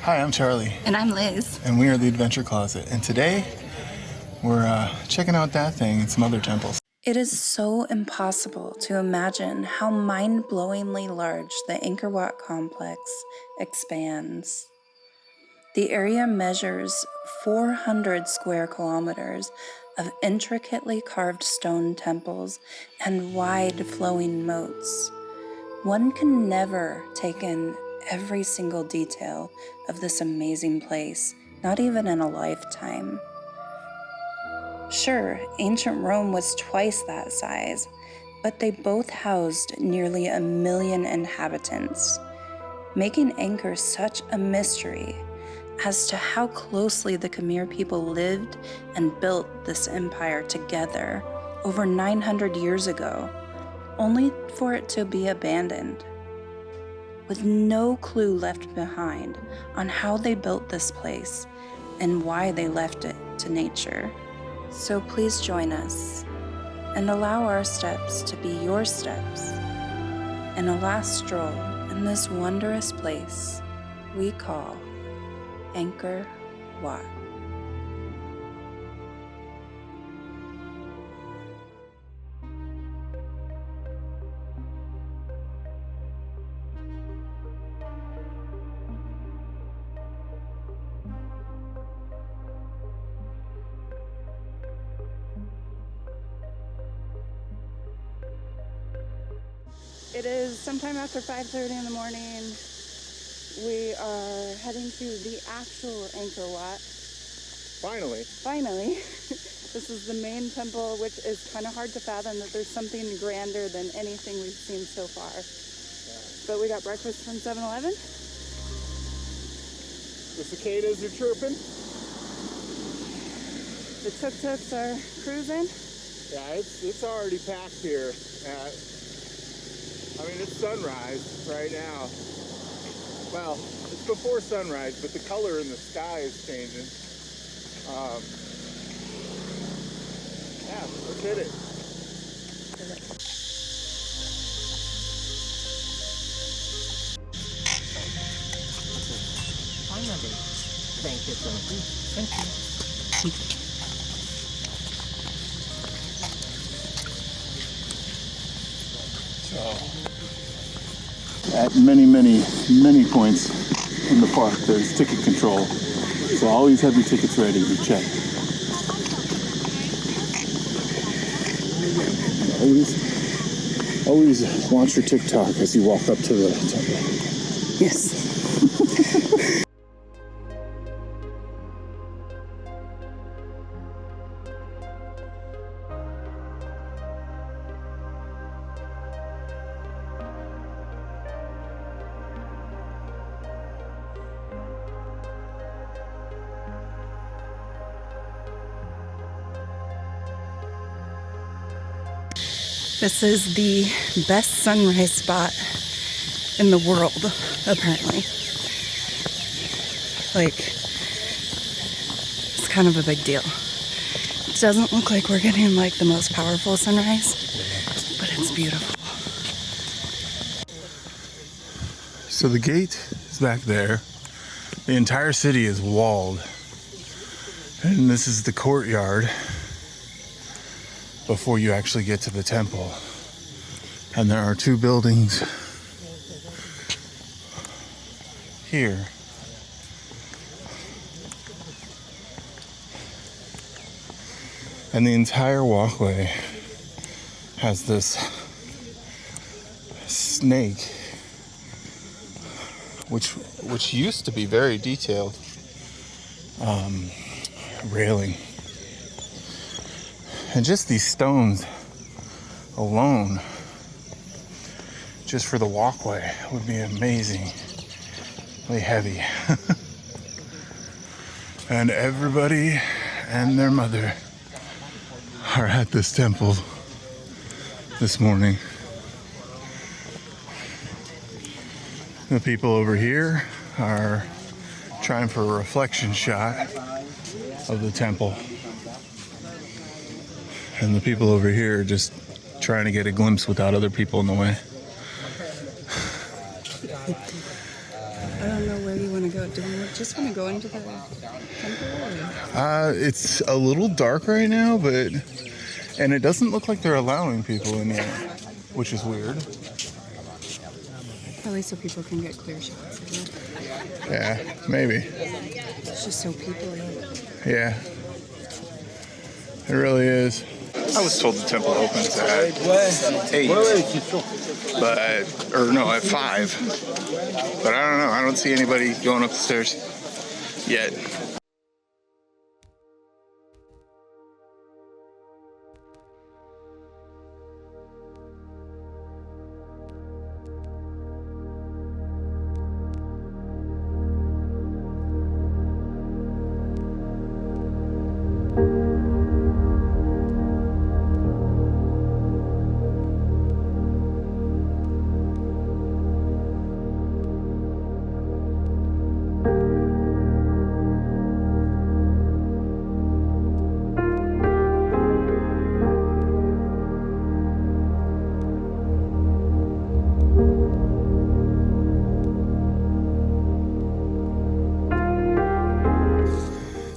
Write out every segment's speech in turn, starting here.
Hi, I'm Charlie. And I'm Liz. And we are the Adventure Closet. And today, we're checking out that thing and some other temples. It is so impossible to imagine how mind-blowingly large the Angkor Wat complex expands. The area measures 400 square kilometers of intricately carved stone temples and wide flowing moats. One can never take in every single detail of this amazing place, not even in a lifetime. Sure, ancient Rome was twice that size, but they both housed nearly 1 million inhabitants, making Angkor such a mystery as to how closely the Khmer people lived and built this empire together over 900 years ago, only for it to be abandoned, with no clue left behind on how they built this place and why they left it to nature. So please join us and allow our steps to be your steps in a last stroll in this wondrous place we call Angkor Wat. It is sometime after 5:30 in the morning. We are heading to the actual Angkor Wat. Finally. This is the main temple, which is kind of hard to fathom that there's something grander than anything we've seen so far. Yeah. But we got breakfast from 7-Eleven. The cicadas are chirping. The tuk-tuks are cruising. Yeah, it's already packed here. I mean, it's sunrise right now. Well, it's before sunrise, but the color in the sky is changing. Yeah, let's hit it. Finally. Thank you so much. Thank you. At many points in the park, there's ticket control. So always have your tickets ready to check. Always launch your TikTok as you walk up to the temple. Yes. This is the best sunrise spot in the world, apparently. Like, it's kind of a big deal. It doesn't look like we're getting like the most powerful sunrise, but it's beautiful. So the gate is back there. The entire city is walled. And this is the courtyard before you actually get to the temple. And there are two buildings here. And the entire walkway has this snake, which used to be very detailed, railing. And just these stones alone, just for the walkway, would be amazingly heavy. And everybody and their mother are at this temple this morning. The people over here are trying for a reflection shot of the temple. And the people over here are just trying to get a glimpse without other people in the way. I don't know where you want to go. Do we just want to go into the temple? It's a little dark right now, and it doesn't look like they're allowing people in yet, which is weird. At least so people can get clear shots of it. Yeah, maybe. It's just so people. Yeah, it really is. I was told the temple opens at 8, at 5. But I don't know. I don't see anybody going up the stairs yet.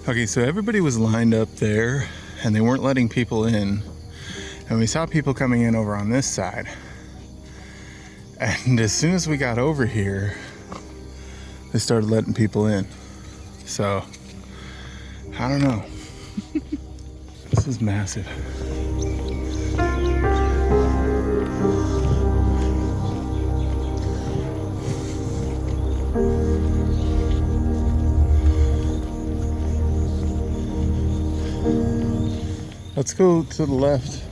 Okay, so everybody was lined up there and they weren't letting people in. And we saw people coming in over on this side. And as soon as we got over here, they started letting people in. So, I don't know. This is massive. Let's go to the left.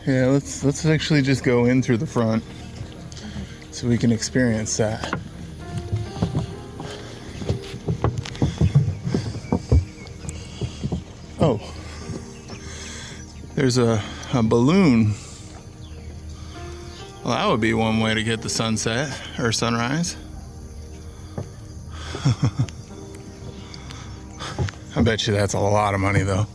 Yeah, let's actually just go in through the front so we can experience that. Oh, there's a balloon. Well, that would be one way to get the sunset or sunrise. I bet you that's a lot of money though.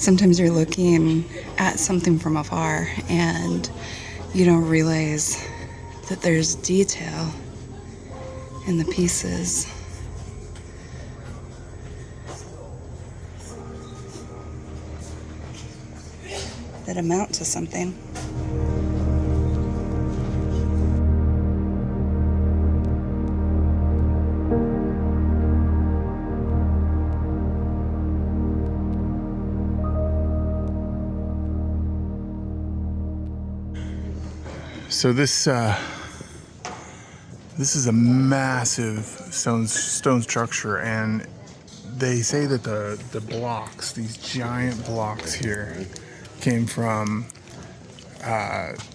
sometimes you're looking at something from afar and you don't realize that there's detail in the pieces. That amount to something. So this is a massive stone structure, and they say that the blocks, these giant blocks here, came from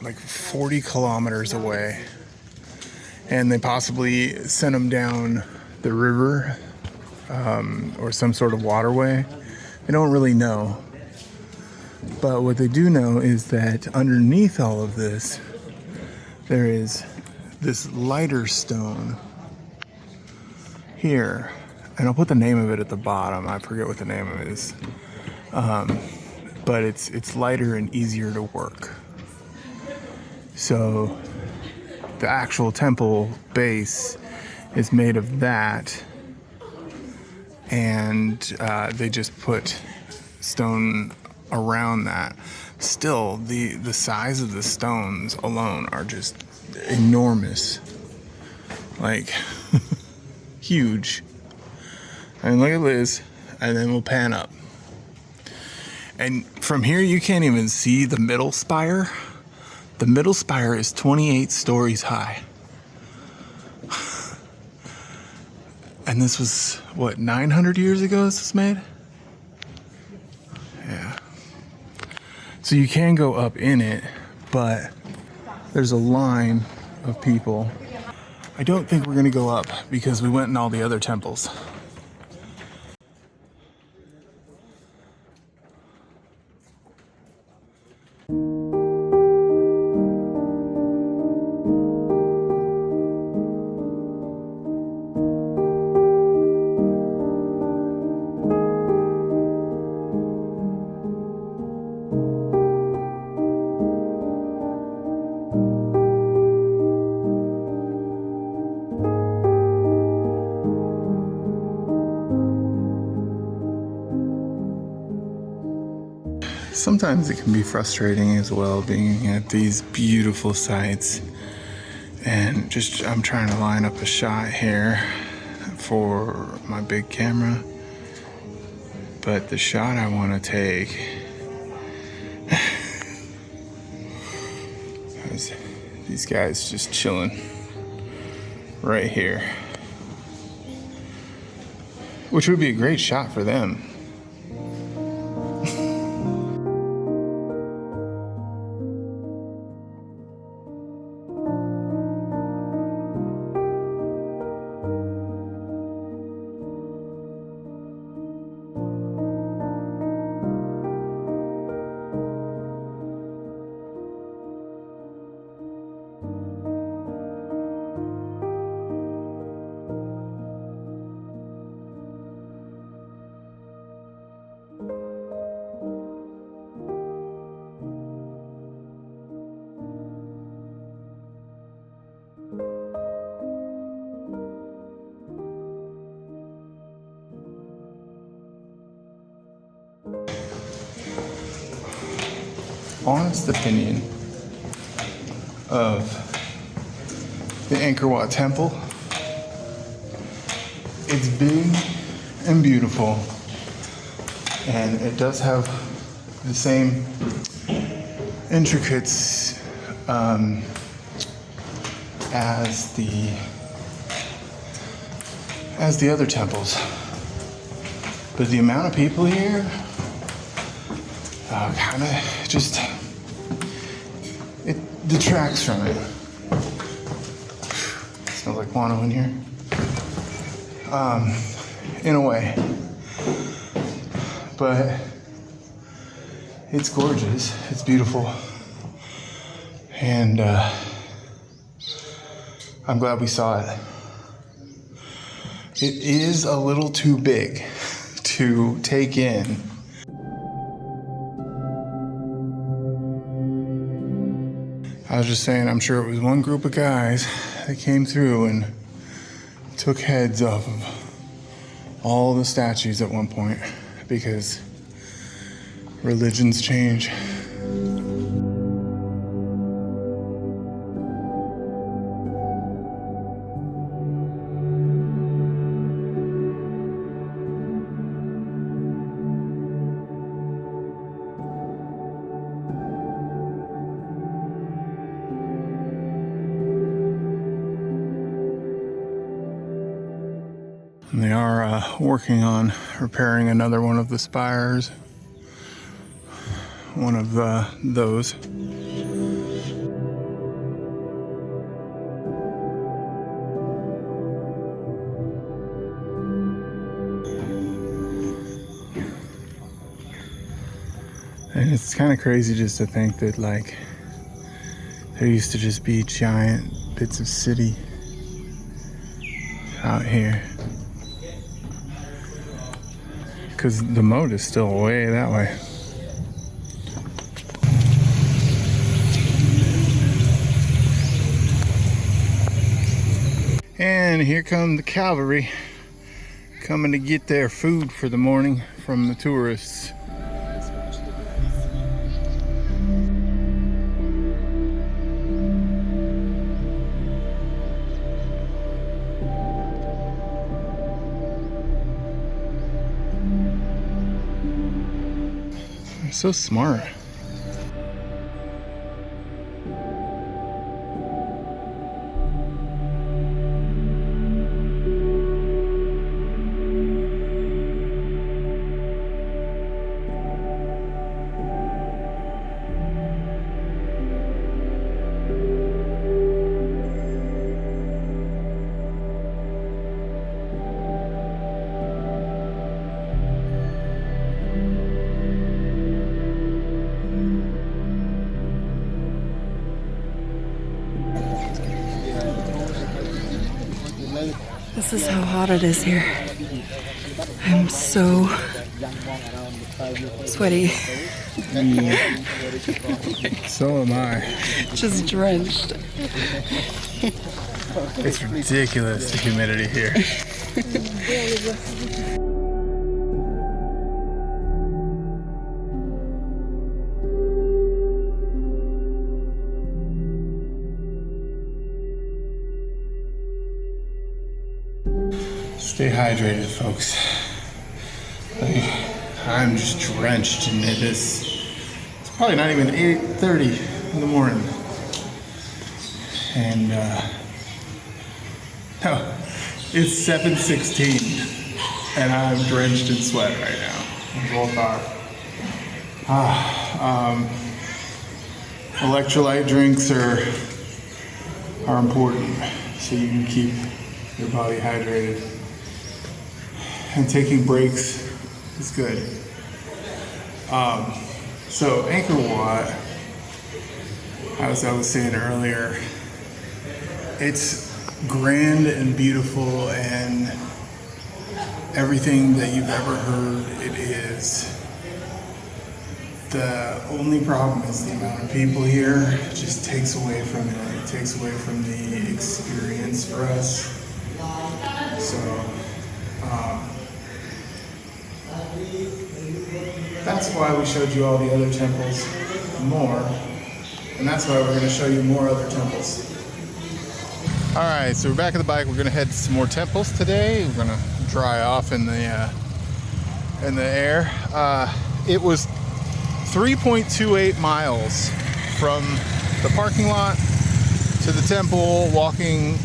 like 40 kilometers away, and they possibly sent them down the river or some sort of waterway. They don't really know, but what they do know is that underneath all of this there is this lighter stone here, and I'll put the name of it at the bottom. I forget what the name of it is, but it's lighter and easier to work. So the actual temple base is made of that, and they just put stone around that. Still, the size of the stones alone are just enormous, like huge. And look at Liz, and then we'll pan up. And from here, you can't even see the middle spire. The middle spire is 28 stories high. And this was, what, 900 years ago this was made? Yeah. So you can go up in it, but there's a line of people. I don't think we're gonna go up because we went in all the other temples. Sometimes it can be frustrating as well, being at these beautiful sites, and just I'm trying to line up a shot here for my big camera, but the shot I want to take is these guys just chilling right here, which would be a great shot for them. Honest opinion of the Angkor Wat Temple. It's big and beautiful, and it does have the same intricacies as the other temples, but the amount of people here kind of just, it detracts from it. Smells like guano in here. In a way. But it's gorgeous. It's beautiful. And I'm glad we saw it. It is a little too big to take in. I was just saying, I'm sure it was one group of guys that came through and took heads off of all the statues at one point because religions change. And they are working on repairing another one of the spires. One of those. And it's kind of crazy just to think that, like, there used to just be giant bits of city out here. Because the moat is still way that way. And here come the cavalry coming to get their food for the morning from the tourists. They're so smart. This is how hot it is here. I'm so sweaty. So am I. Just drenched. It's ridiculous, the humidity here. Stay hydrated, folks. I'm just drenched and it's probably not even 8:30 in the morning. And no, it's 7:16 and I'm drenched in sweat right now. Both are. Electrolyte drinks are important so you can keep your body hydrated. And taking breaks is good. So Angkor Wat, as I was saying earlier, it's grand and beautiful and everything that you've ever heard it is. The only problem is the amount of people here. It just takes away from it. It takes away from the experience for us. So, that's why we showed you all the other temples more, and that's why we're going to show you more other temples. All right, so we're back at the bike. We're going to head to some more temples today. We're going to dry off in the air. It was 3.28 miles from the parking lot to the temple, walking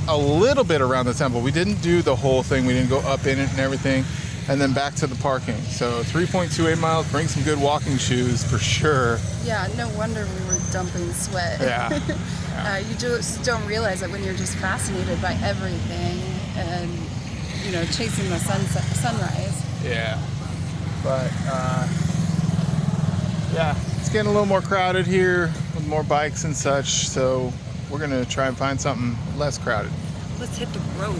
a little bit around the temple. We didn't do the whole thing. We didn't go up in it and everything. And then back to the parking. So 3.28 miles, bring some good walking shoes for sure. Yeah, no wonder we were dumping sweat. Yeah. You just don't realize it when you're just fascinated by everything and, you know, chasing the sunrise. Yeah. But, yeah, it's getting a little more crowded here with more bikes and such. So we're going to try and find something less crowded. Let's hit the road.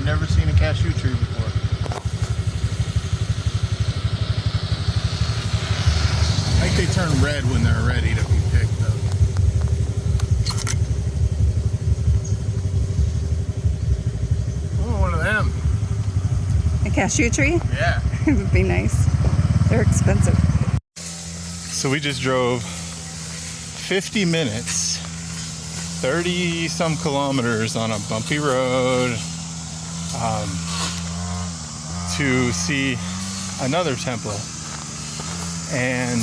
never seen a cashew tree before. I think they turn red when they're ready to be picked up. Oh, one of them. A cashew tree? Yeah. It would be nice. They're expensive. So we just drove 50 minutes, 30 some kilometers on a bumpy road to see another temple. And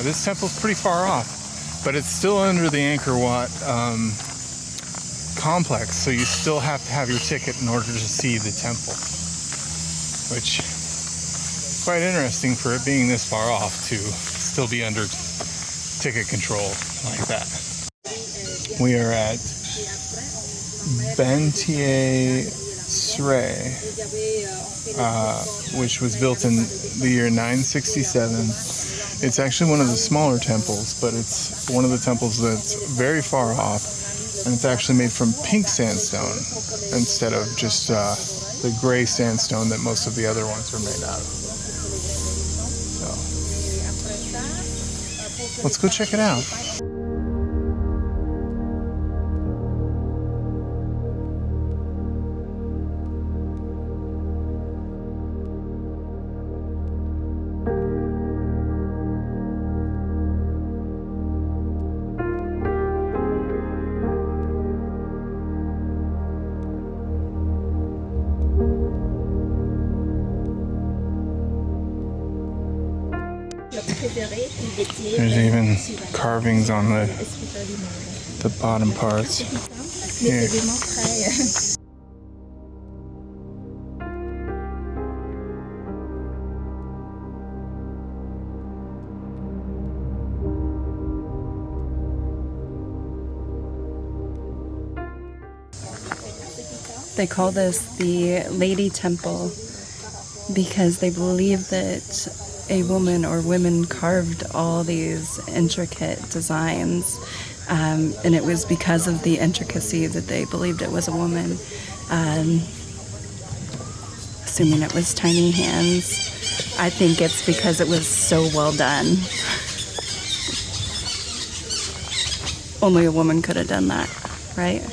this temple's pretty far off, but it's still under the Angkor Wat complex, so you still have to have your ticket in order to see the temple, which is quite interesting for it being this far off to still be under ticket control like that. We are at Banteay Srei, which was built in the year 967. It's actually one of the smaller temples, but it's one of the temples that's very far off, and it's actually made from pink sandstone instead of just the gray sandstone that most of the other ones are made out of. So let's go check it out. There's even carvings on the bottom parts here. They call this the Lady Temple because they believe that a woman or women carved all these intricate designs, and it was because of the intricacy that they believed it was a woman, assuming it was tiny hands. I think it's because it was so well done. Only a woman could have done that, right?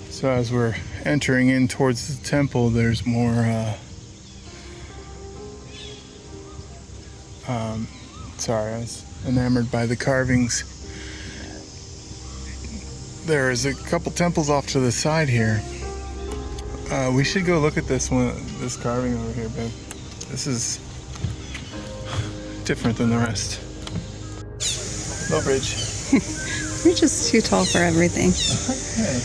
So as we're entering in towards the temple, there's more sorry, I was enamored by the carvings. There's a couple temples off to the side here. We should go look at this one, this carving over here, babe. This is different than the rest. Low bridge. You're just too tall for everything. Okay.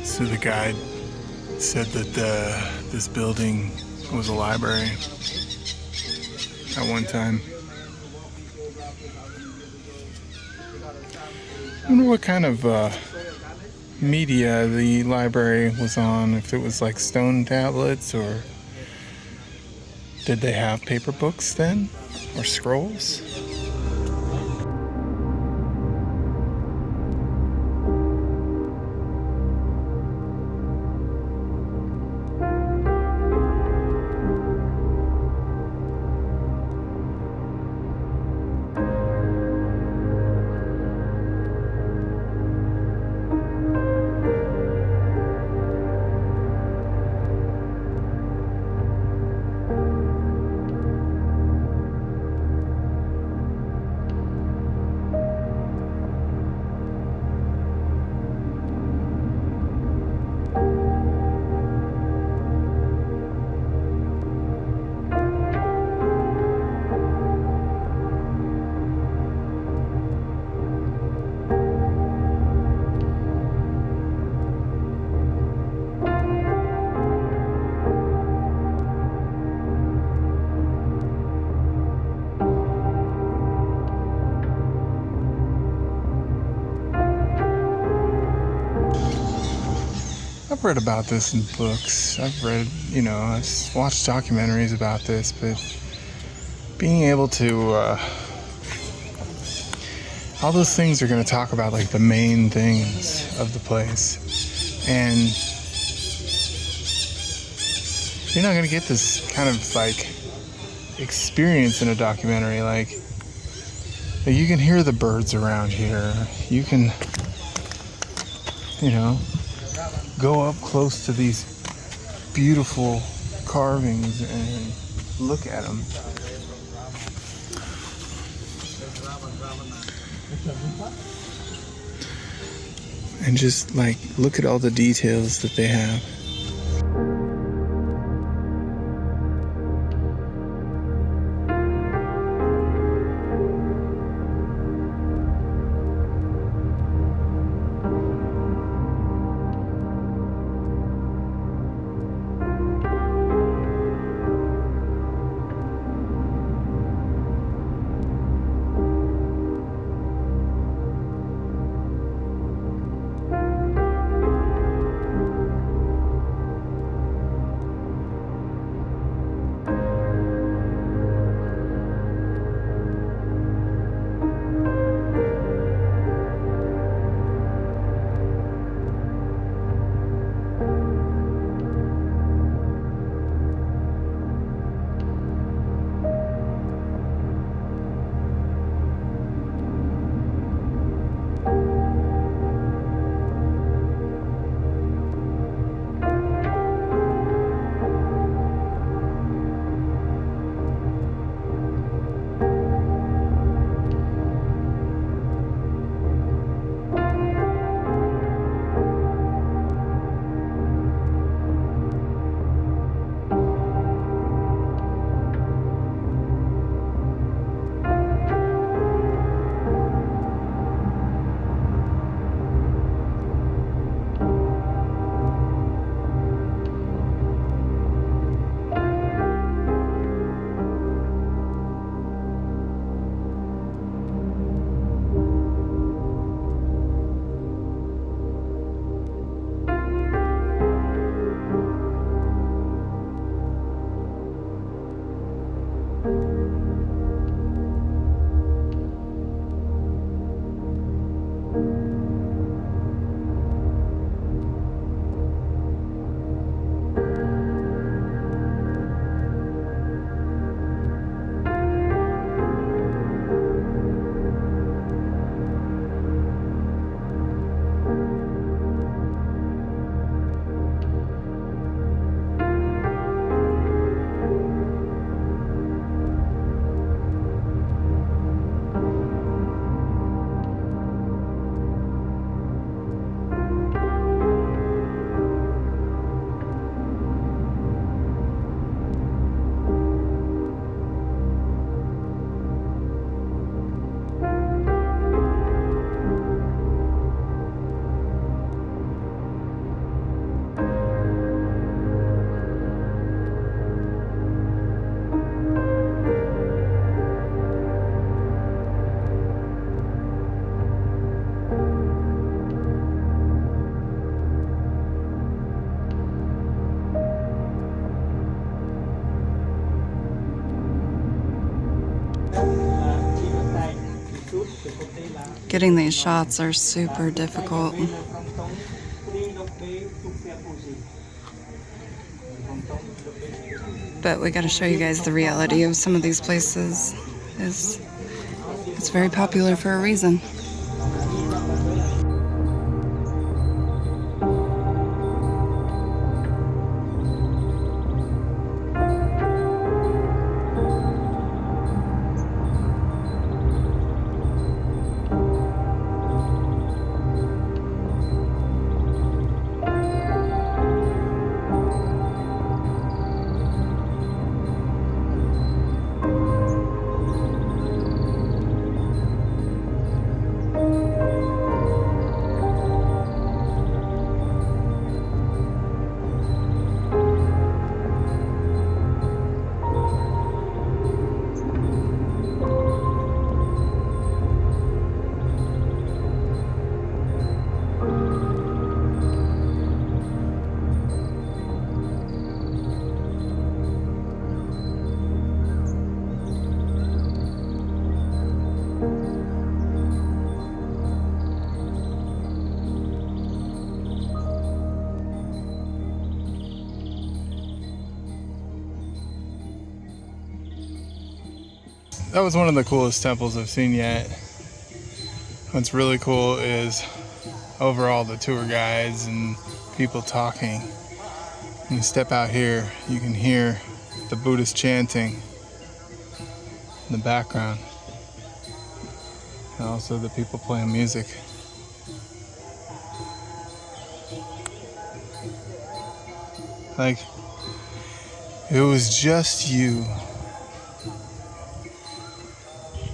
So the guide said that this building was a library at one time. I wonder what kind of media the library was on, if it was like stone tablets, or did they have paper books then, or scrolls? read about this in books. I've read, I've watched documentaries about this, but being able to, all those things are going to talk about like the main things of the place. And you're not going to get this kind of like experience in a documentary. Like, you can hear the birds around here. You can, go up close to these beautiful carvings and look at them. And just like look at all the details that they have. Getting these shots are super difficult. But we gotta show you guys the reality of some of these places. It's very popular for a reason. that was one of the coolest temples I've seen yet. What's really cool is overall the tour guides and people talking. When you step out here, you can hear the Buddhist chanting in the background. And also the people playing music. Like, it was just you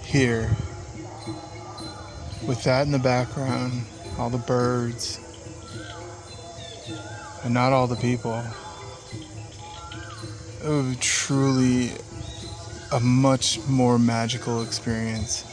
here with that in the background, all the birds, and not all the people. It was truly a much more magical experience.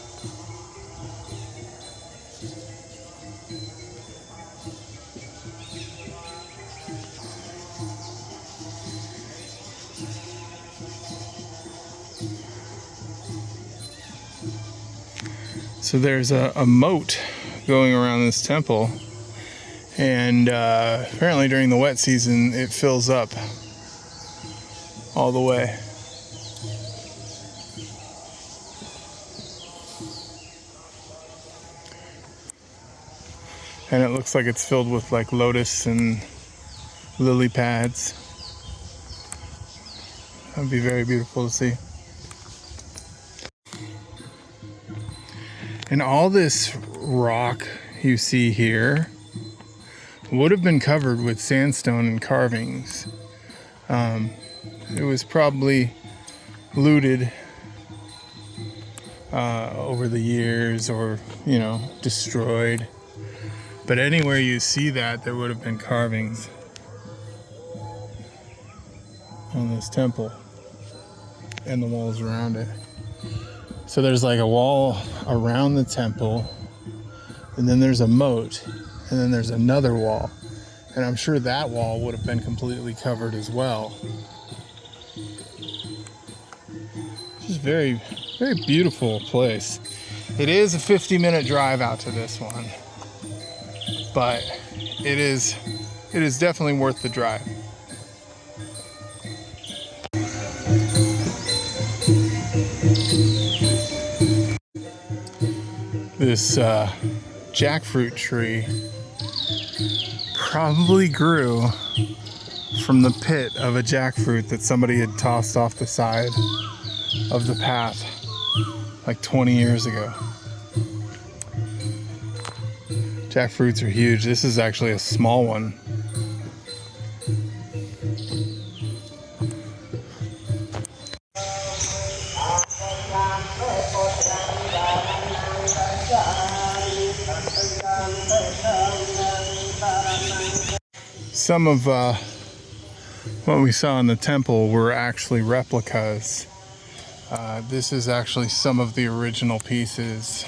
So there's a moat going around this temple, and apparently during the wet season it fills up all the way. And it looks like it's filled with like lotus and lily pads. That would be very beautiful to see. And all this rock you see here would have been covered with sandstone and carvings. It was probably looted over the years, or, you know, destroyed. But anywhere you see that, there would have been carvings on this temple and the walls around it. So there's like a wall around the temple, and then there's a moat, and then there's another wall. And I'm sure that wall would have been completely covered as well. Just very, very beautiful place. It is a 50-minute drive out to this one, but it is definitely worth the drive. This jackfruit tree probably grew from the pit of a jackfruit that somebody had tossed off the side of the path like 20 years ago. Jackfruits are huge. This is actually a small one. Some of what we saw in the temple were actually replicas. This is actually some of the original pieces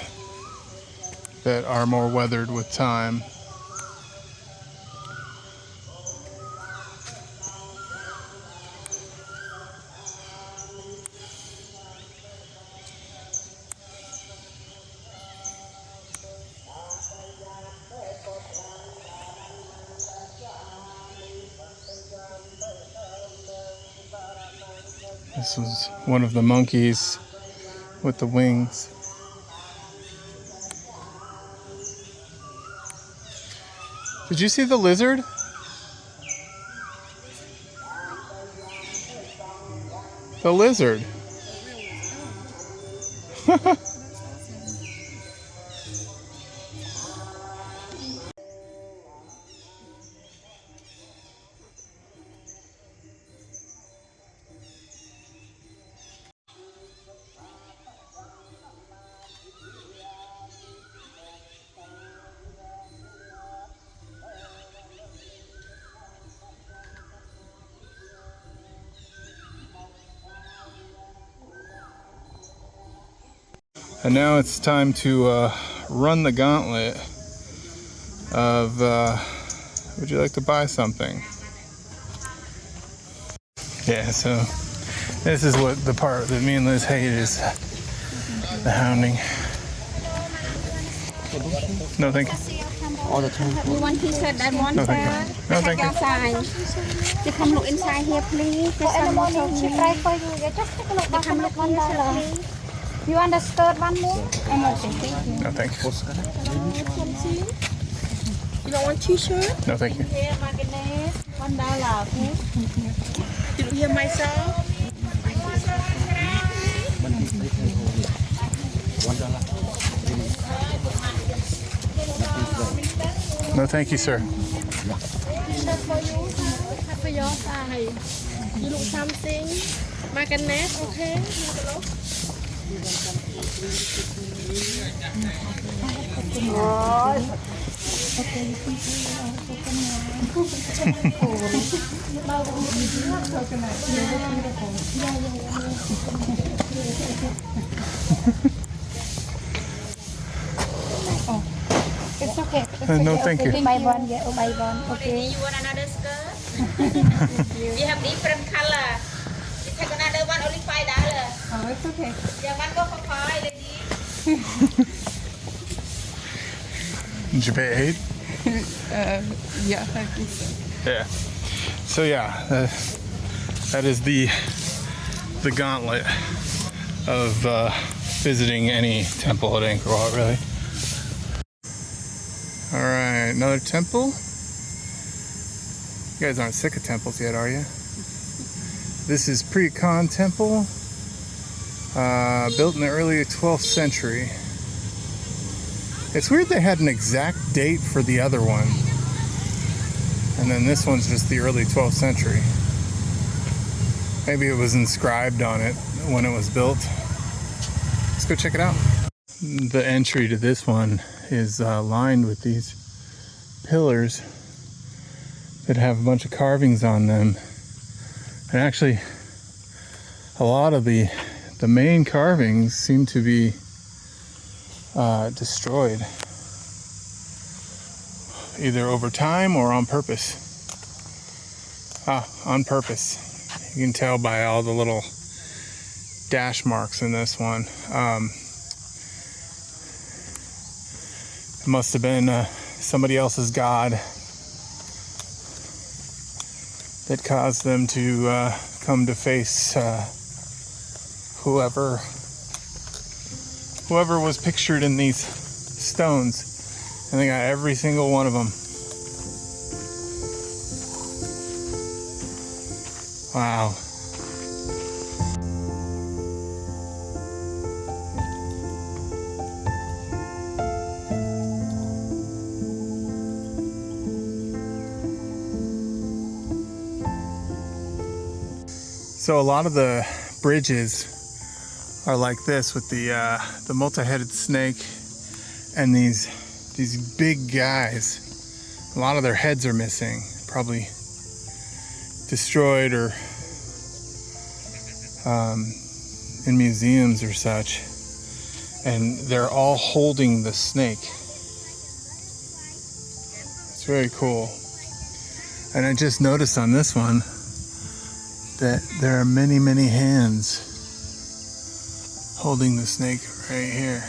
that are more weathered with time. This was one of the monkeys with the wings. Did you see the lizard? The lizard. And now it's time to run the gauntlet of, would you like to buy something? Yeah, so this is what the part that me and Liz hate is the hounding. No, thank you. All the time. You want t-shirt and one No, thank you. No, thank you. size. You come look inside here, please. This one also me. You come look here, please. You want the skirt one more? I'm okay, thank you. No, thank you. You don't want t-shirt? No, thank you. Here, magnet, $1, okay? You don't hear myself? No, thank you, sir. T-shirt for you, for your size. You look something? Magnet, okay? It's okay. No, thank you. Buy one, yeah, buy one, okay? You want another skirt? We have different color. You take another one, only $5. Oh, it's okay. Yeah, one go for 5, lady. Did you pay 8? Yeah, I think so. Yeah. So yeah, that is the gauntlet of visiting any temple at Angkor Wat, really. All right, another temple. You guys aren't sick of temples yet, are you? This is Preah Khan Temple, built in the early 12th century. It's weird they had an exact date for the other one. And then this one's just the early 12th century. Maybe it was inscribed on it when it was built. Let's go check it out. The entry to this one is lined with these pillars that have a bunch of carvings on them. And actually, a lot of the main carvings seem to be destroyed, either over time or on purpose. On purpose. You can tell by all the little dash marks in this one. It must have been somebody else's god that caused them to come to face whoever was pictured in these stones. And they got every single one of them. Wow. So a lot of the bridges are like this, with the multi-headed snake and these big guys. A lot of their heads are missing, probably destroyed or in museums or such. And they're all holding the snake. It's very cool. And I just noticed on this one that there are many, many hands holding the snake right here.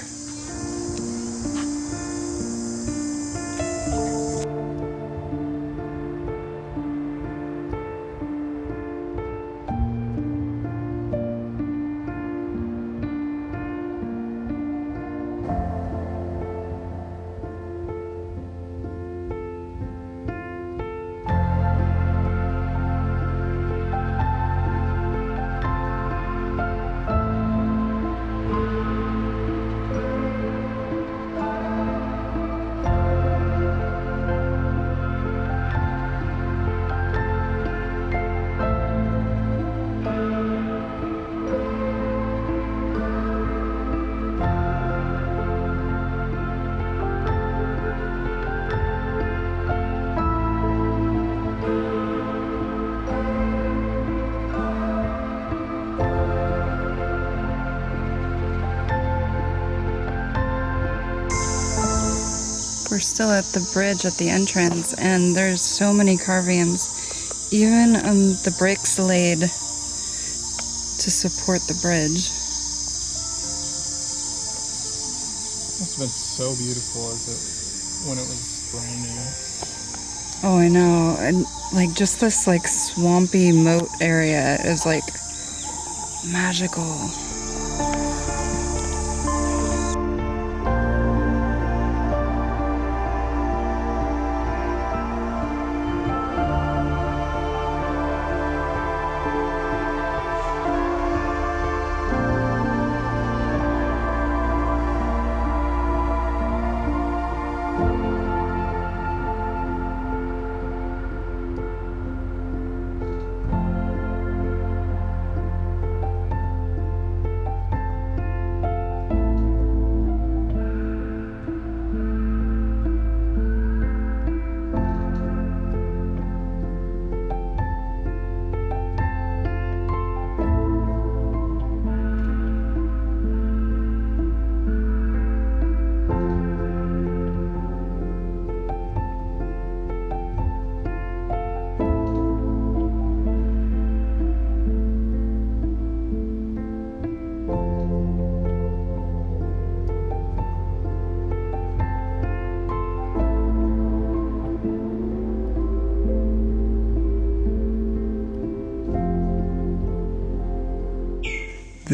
We're still at the bridge at the entrance, and there's so many carvings, even on the bricks laid to support the bridge. Must have been so beautiful when it was brand new. Oh, I know. And like just this like swampy moat area is like magical.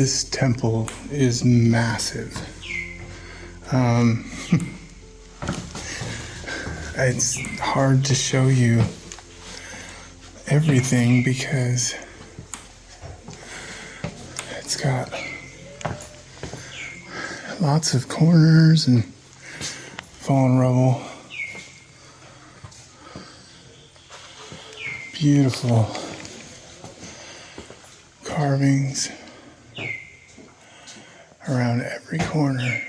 This temple is massive. It's hard to show you everything because it's got lots of corners and fallen rubble. Beautiful carvings around every corner.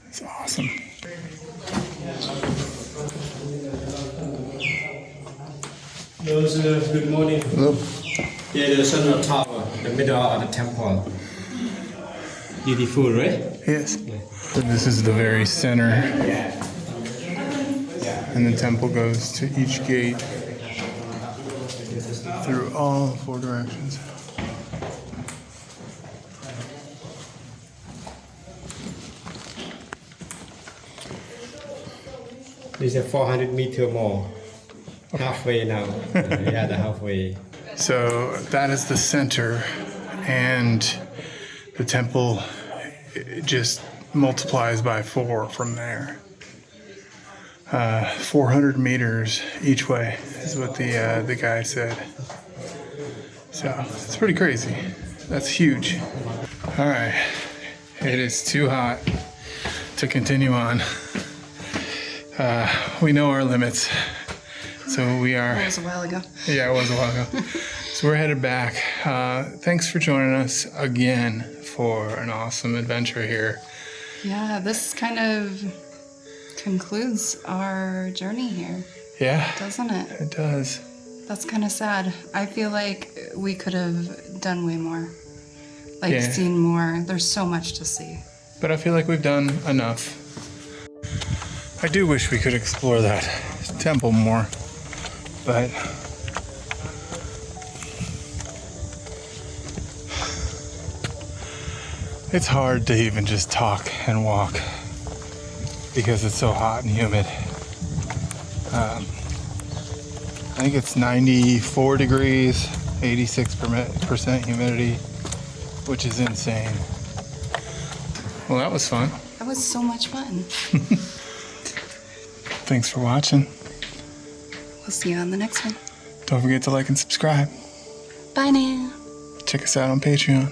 It's awesome. Good morning. Hello. Yeah, the central tower, the middle of the temple. Beautiful, right? Yes. So this is the very center. And the temple goes to each gate through all 4 directions. This is 400 meter more. Halfway now. Yeah, the halfway. So that is the center, and the temple just multiplies by 4 from there. 400 meters each way is what the guy said. So it's pretty crazy. That's huge. All right, it is too hot to continue on. We know our limits, so we are. That was a while ago. Yeah, it was a while ago. So we're headed back. Thanks for joining us again for an awesome adventure here. Yeah, this kind of concludes our journey here, Yeah, doesn't it? it does. That's kind of sad. I feel like we could have done way more. Like, Yeah. seen more. There's so much to see. But I feel like we've done enough. I do wish we could explore that temple more, but it's hard to even just talk and walk because it's so hot and humid. I think it's 94 degrees, 86% humidity, which is insane. Well, that was fun. That was so much fun. Thanks for watching. We'll see you on the next one. Don't forget to like and subscribe. Bye now. Check us out on Patreon.